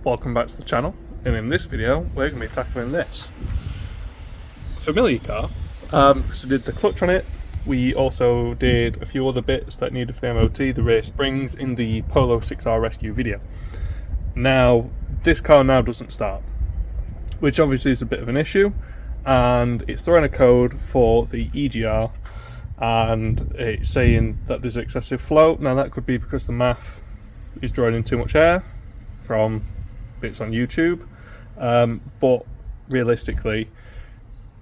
Welcome back to the channel, and in this video we're going to be tackling this familiar car. So we did the clutch on it, we also did a few other bits that needed for the MOT, the rear springs, in the Polo 6R rescue video. Now this car now doesn't start, which obviously is a bit of an issue, and it's throwing a code for the EGR and it's saying that there's excessive flow. Now that could be because the MAF is drawing in too much air from bits on YouTube, but realistically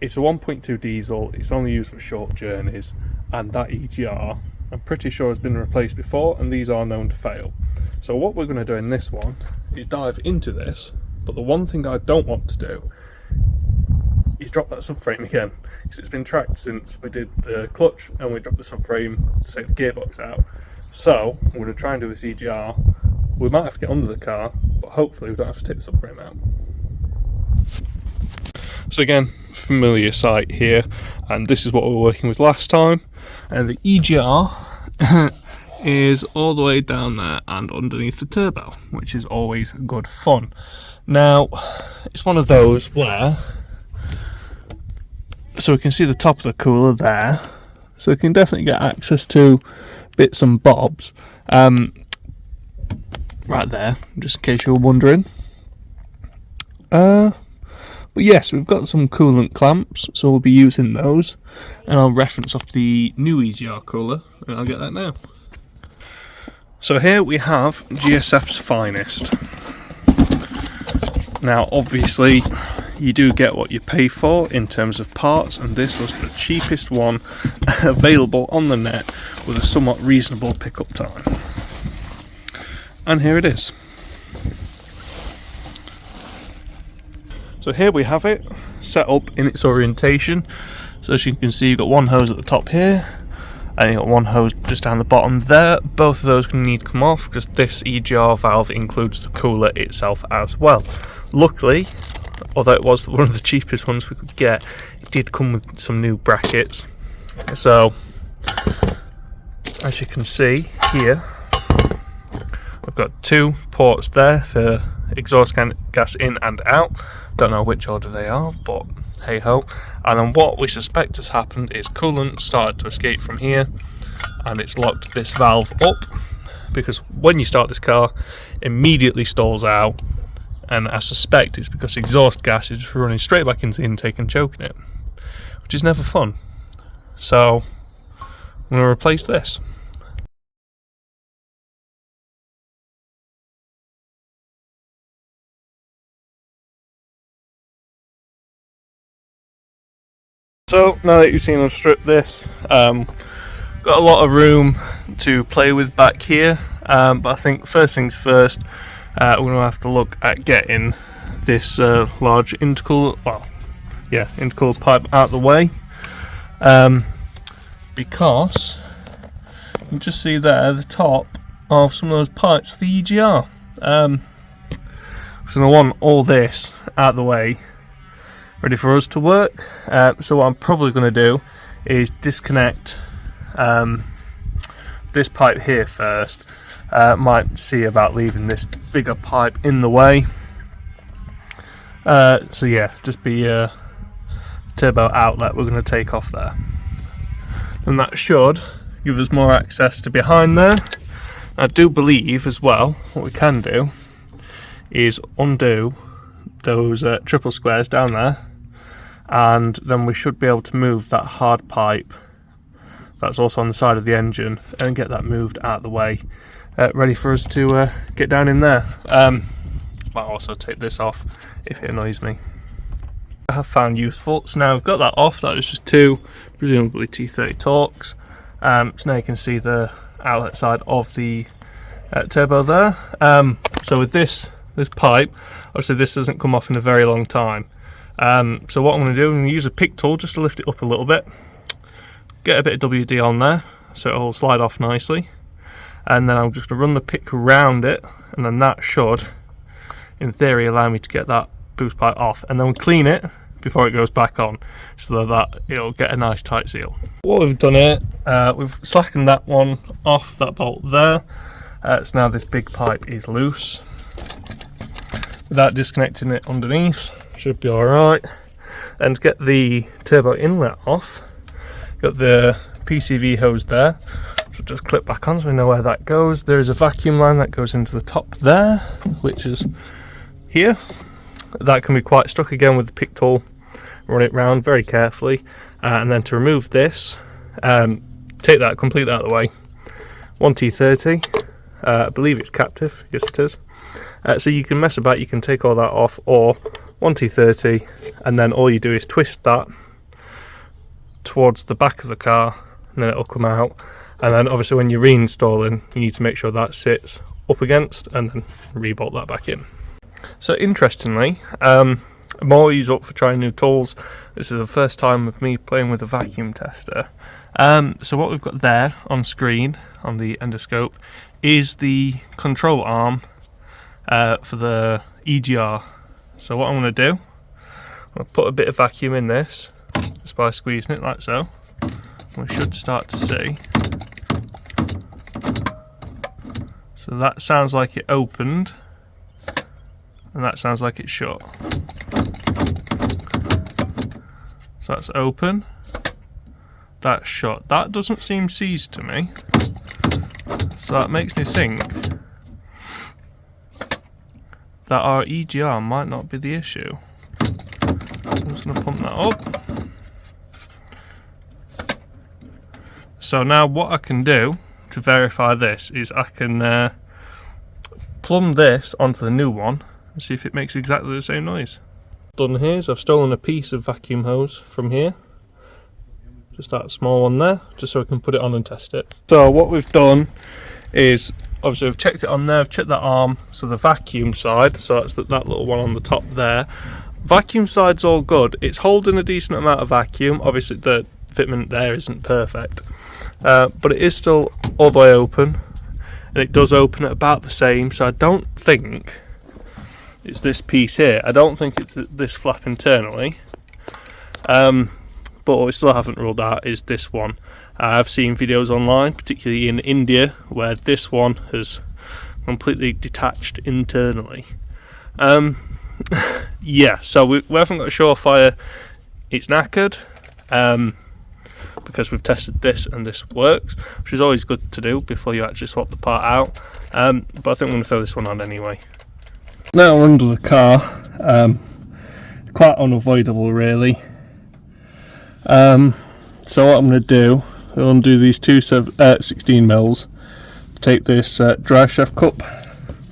it's a 1.2 diesel, it's only used for short journeys, and that EGR I'm pretty sure has been replaced before, and these are known to fail. So what we're going to do in this one is dive into this, but the one thing I don't want to do is drop that subframe again, because it's been tracked since we did the clutch and we dropped the subframe to take the gearbox out. So we're going to try and do this EGR. We might have to get under the car, but hopefully we don't have to take the subframe out. So again, familiar site here, and this is what we were working with last time, and the EGR is all the way down there and underneath the turbo, which is always good fun. Now it's one of those where, so we can see the top of the cooler there, so we can definitely get access to bits and bobs right there, just in case you were wondering. But yes, we've got some coolant clamps, so we'll be using those, and I'll reference off the new EGR cooler, and I'll get that now. So here we have GSF's finest. Now obviously you do get what you pay for in terms of parts, and this was the cheapest one available on the net with a somewhat reasonable pickup time. And here it is. So here we have it set up in its orientation. So as you can see, you've got one hose at the top here, and you've got one hose just down the bottom there. Both of those can need to come off because this EGR valve includes the cooler itself as well. Luckily, although it was one of the cheapest ones we could get, it did come with some new brackets. So as you can see here, we've got two ports there for exhaust gas in and out. Don't know which order they are, but hey ho. And then what we suspect has happened is coolant started to escape from here, and it's locked this valve up, because when you start this car it immediately stalls out, and I suspect it's because exhaust gas is just running straight back into the intake and choking it, which is never fun. So I'm going to replace this. So now that you've seen us strip this, got a lot of room to play with back here, but I think first things first, we're going to have to look at getting this large intercooler pipe out of the way, because you can just see there the top of some of those pipes for the EGR. So I want all this out of the way, ready for us to work. So what I'm probably going to do is disconnect this pipe here first. Might see about leaving this bigger pipe in the way. So yeah, just be a turbo outlet we're going to take off there, and that should give us more access to behind there. I do believe as well what we can do is undo those triple squares down there, and then we should be able to move that hard pipe that's also on the side of the engine and get that moved out of the way, ready for us to get down in there. Might also take this off if it annoys me. I have found useful. So now we've got that off. That was just two presumably T30 Torx. So now you can see the outlet side of the turbo there. So with this pipe, obviously this doesn't come off in a very long time. So what I'm going to do, I'm going to use a pick tool just to lift it up a little bit, get a bit of WD on there so it'll slide off nicely, and then I'm just going to run the pick around it, and then that should in theory allow me to get that boost pipe off, and then we'll clean it before it goes back on so that it'll get a nice tight seal. What we've done here, we've slackened that one off, that bolt there, so now this big pipe is loose. without disconnecting it underneath. Should be alright. And to get the turbo inlet off, got the PCV hose there, so just clip back on so we know where that goes. There is a vacuum line that goes into the top there, which is here. That can be quite stuck again with the pick tool. Run it round very carefully, and then to remove this, take that completely out of the way. 1T30, I believe it's captive, yes it is. So you can mess about, you can take all that off, or 1T30, and then all you do is twist that towards the back of the car, and then it'll come out. And then obviously when you're reinstalling, you need to make sure that sits up against, and then rebolt that back in. So interestingly, I'm always up for trying new tools. This is the first time of me playing with a vacuum tester. So what we've got there on screen on the endoscope is the control arm for the EGR. So what I'm going to do, I'm going to put a bit of vacuum in this just by squeezing it like so. We should start to see. So that sounds like it opened, and that sounds like it's shut. So that's open, that's shut. That doesn't seem seized to me, so that makes me think that our EGR might not be the issue. I'm just going to pump that up. So now what I can do to verify this is I can plumb this onto the new one and see if it makes exactly the same noise. Done here is I've stolen a piece of vacuum hose from here, just that small one there, just so I can put it on and test it. So what we've done is obviously we've checked it on there, I've checked that arm, so the vacuum side, so that's that little one on the top there. Vacuum side's all good, it's holding a decent amount of vacuum. Obviously the fitment there isn't perfect, but it is still all the way open, and it does open at about the same, so I don't think it's this piece here. I don't think it's this flap internally, but what we still haven't ruled out is this one. I've seen videos online, particularly in India, where this one has completely detached internally. Yeah, so we haven't got a surefire it's knackered, because we've tested this and this works, which is always good to do before you actually swap the part out. But I think I'm going to throw this one on anyway. Now we're under the car, quite unavoidable really. So what I'm going to do, I'll undo these two 16 mils, take this drive shaft cup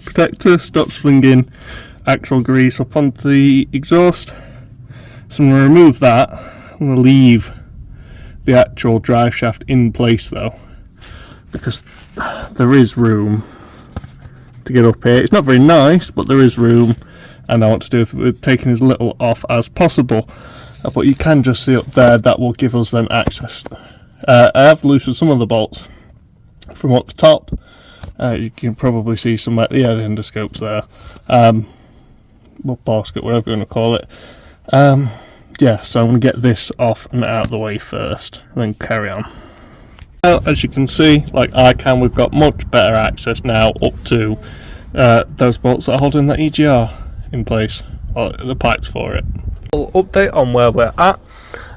protector, stop flinging axle grease up onto the exhaust. So I'm going to remove that. I'm going to leave the actual drive shaft in place though, because there is room to get up here. It's not very nice, but there is room, and I want to do it with taking as little off as possible. But you can just see up there, that will give us then access. I have loosened some of the bolts from up the top. You can probably see some, yeah, the endoscopes there. Well, basket, whatever you want to call it. Yeah, so I'm going to get this off and out of the way first, and then carry on. Now, as you can see, like we've got much better access now up to those bolts that are holding that EGR in place, or the pipes for it. A little update on where we're at.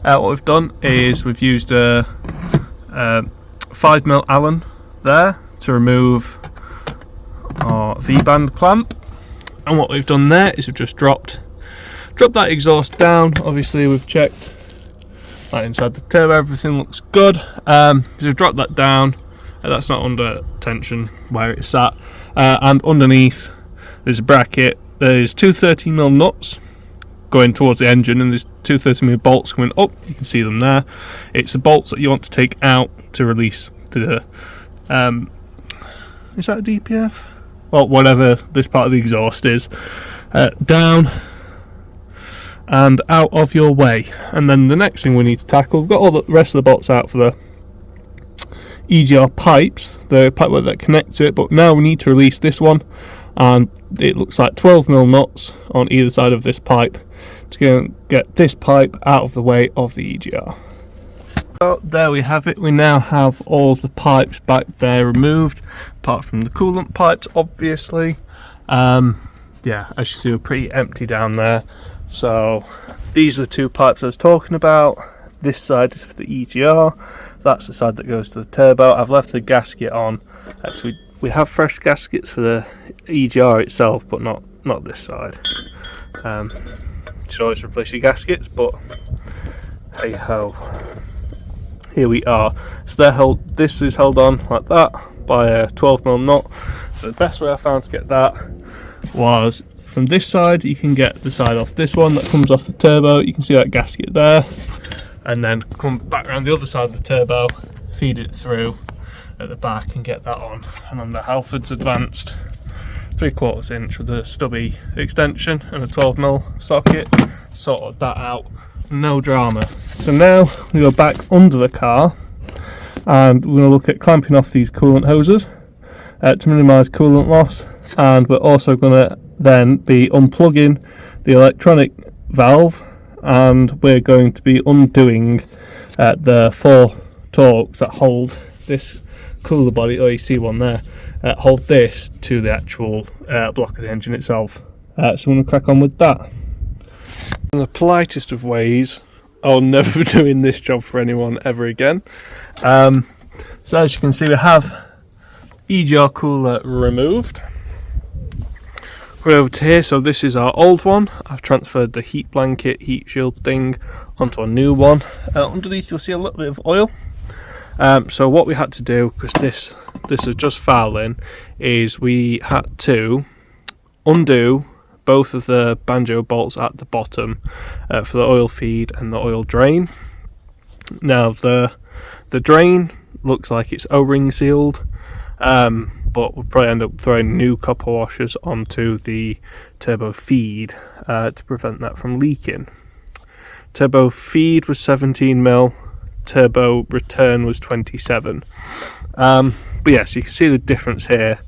What we've done is we've used a 5mm Allen there to remove our V-band clamp, and what we've done there is we've just dropped that exhaust down. Obviously we've checked that inside the turbo, everything looks good. So we've dropped that down, that's not under tension where it's sat, and underneath there's a bracket. There's two 13mm nuts going towards the engine, and there's two 13mm bolts coming up. You can see them there. It's the bolts that you want to take out to release the is that a DPF? Well, whatever this part of the exhaust is, down and out of your way. And then the next thing we need to tackle, we've got all the rest of the bolts out for the EGR pipes, the pipe that connects it, but now we need to release this one, and it looks like 12mm nuts on either side of this pipe to get this pipe out of the way of the EGR. So there we have it. We now have all the pipes back there removed, apart from the coolant pipes obviously. yeah, as you see, we're pretty empty down there. So these are the two pipes I was talking about. This side is for the EGR, that's the side that goes to the turbo. I've left the gasket on. Actually, we have fresh gaskets for the EGR itself, but not this side. Should always replace your gaskets, but hey ho, here we are. So this is held on like that by a 12mm knot. So the best way I found to get that was from this side. You can get the side off this one that comes off the turbo. You can see that gasket there, and then come back around the other side of the turbo, feed it through at the back and get that on. And on the Halford's Advanced 3/4 inch with a stubby extension and a 12mm socket, sorted that out, no drama. So now we go back under the car and we're going to look at clamping off these coolant hoses to minimise coolant loss, and we're also going to then be unplugging the electronic valve, and we're going to be undoing the 4 torques that hold this cooler body, oh you see one there, hold this to the actual block of the engine itself. So I'm going to crack on with that. In the politest of ways, I'll never be doing this job for anyone ever again. So as you can see, we have EGR cooler removed. Go over to here, so this is our old one. I've transferred the heat blanket, heat shield thing onto a new one. Underneath you'll see a little bit of oil. So what we had to do, because this was just fouling, is we had to undo both of the banjo bolts at the bottom for the oil feed and the oil drain. Now the drain looks like it's O-ring sealed, but we'll probably end up throwing new copper washers onto the turbo feed to prevent that from leaking. Turbo feed was 17mm, turbo return was 27. But yes, you can see the difference here.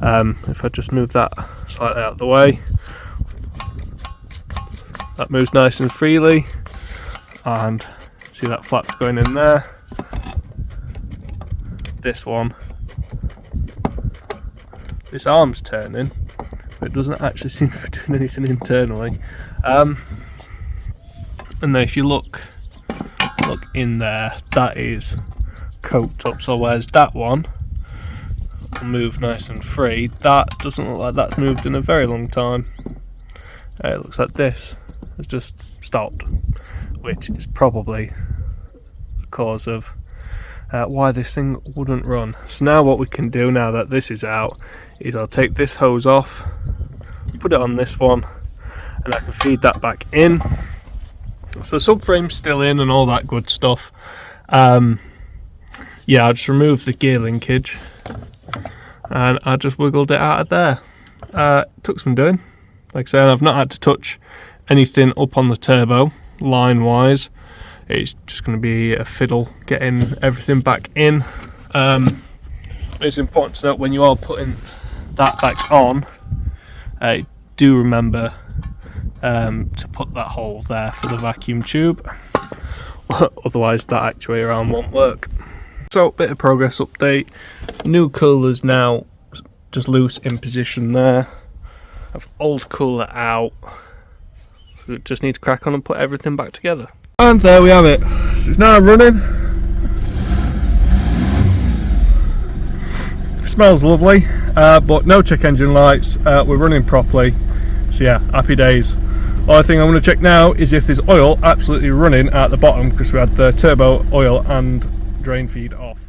If I just move that slightly out of the way, that moves nice and freely, and see that flap's going in there. This one, this arm's turning, but it doesn't actually seem to be doing anything internally. And then if you look in there, that is coked up. So whereas that one will move nice and free, that doesn't look like that's moved in a very long time. It looks like this has just stopped, which is probably the cause of why this thing wouldn't run. So now what we can do, now that this is out, is I'll take this hose off, put it on this one, and I can feed that back in. So subframe's still in and all that good stuff. Yeah, I just removed the gear linkage and I just wiggled it out of there. It took some doing. Like I said, I've not had to touch anything up on the turbo line wise. It's just going to be a fiddle getting everything back in. It's important to note when you are putting that back on, do remember to put that hole there for the vacuum tube, otherwise that actuator arm won't work. So, bit of progress update. New cooler's now just loose in position there. I've old cooler out. So we just need to crack on and put everything back together. And there we have it. So it's now running. Smells lovely, but no check engine lights. We're running properly. So yeah, happy days. Only thing I'm going to check now is if there's oil absolutely running at the bottom, because we had the turbo oil and drain feed off.